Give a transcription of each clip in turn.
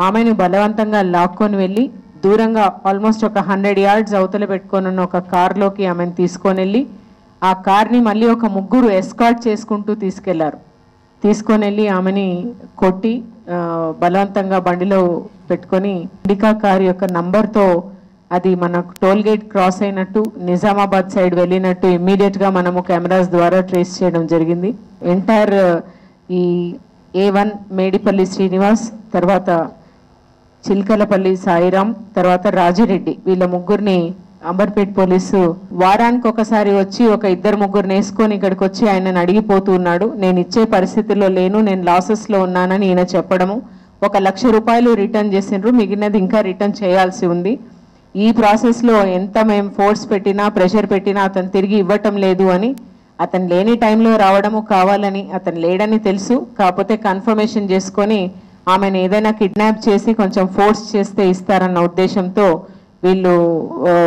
ఆమెను బలవంతంగా లాక్కొని వెళ్ళి దూరంగా ఆల్మోస్ట్ ఒక 100 yards అవతల పెట్టుకొని ఉన్న ఒక కార్లోకి ఆమెను తీసుకొని వెళ్ళి ఆ కార్ని మళ్ళీ ఒక ముగ్గురు ఎస్కార్ట్ చేసుకుంటూ తీసుకొని వెళ్ళి ఆమెని కొట్టి బలవంతంగా బండిలో పెట్టుకొని ఇండికా కార్ యొక్క నంబర్తో అది మనకు టోల్ గేట్ క్రాస్ అయినట్టు నిజామాబాద్ సైడ్ వెళ్ళినట్టు ఇమ్మీడియట్గా మనము కెమెరాస్ ద్వారా ట్రేస్ చేయడం జరిగింది. ఎంటైర్ ఈ A1 మేడిపల్లి శ్రీనివాస్, తర్వాత చిల్కలపల్లి సాయిరామ్, తర్వాత రాజిరెడ్డి, వీళ్ళ ముగ్గురిని అంబర్పేట్ పోలీసు వారానికి ఒకసారి వచ్చి ఒక 2-3 వేసుకొని ఇక్కడికి వచ్చి ఆయనను అడిగిపోతూ ఉన్నాడు. నేను ఇచ్చే పరిస్థితుల్లో లేను, నేను లాసెస్లో ఉన్నానని ఈయన చెప్పడము. 1 లక్ష రూపాయలు రిటర్న్ చేసిండ్రు, మిగిలినది ఇంకా రిటర్న్ చేయాల్సి ఉంది. ఈ ప్రాసెస్లో ఎంత మేము ఫోర్స్ పెట్టినా ప్రెషర్ పెట్టినా అతను తిరిగి ఇవ్వటం లేదు అని, అతను లేని టైంలో రావడము కావాలని, అతను లేడని తెలుసు, కాకపోతే కన్ఫర్మేషన్ చేసుకొని ఆమెను ఏదైనా కిడ్నాప్ చేసి కొంచెం ఫోర్స్ చేస్తే ఇస్తారన్న ఉద్దేశంతో వీళ్ళు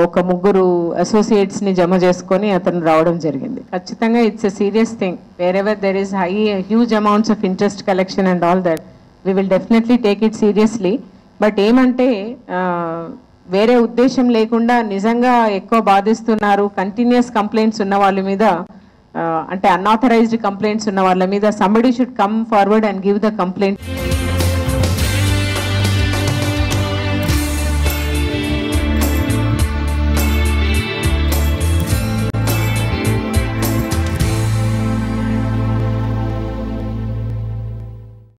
ఒక 3 అసోసియేట్స్ని జమ చేసుకొని అతను రావడం జరిగింది. ఖచ్చితంగా it's a serious thing. Wear ever there is huge amounts of interest collection and all that, we will definitely take it seriously. But ఏమంటే వేరే ఉద్దేశం లేకుండా నిజంగా ఎక్కువ బాధిస్తున్నారు, కంటిన్యూస్ కంప్లైంట్స్ ఉన్న వాళ్ళ మీద, అంటే అన్ఆథరైజ్డ్ కంప్లైంట్స్ ఉన్న వాళ్ళ మీద somebody should come forward and give the complaint.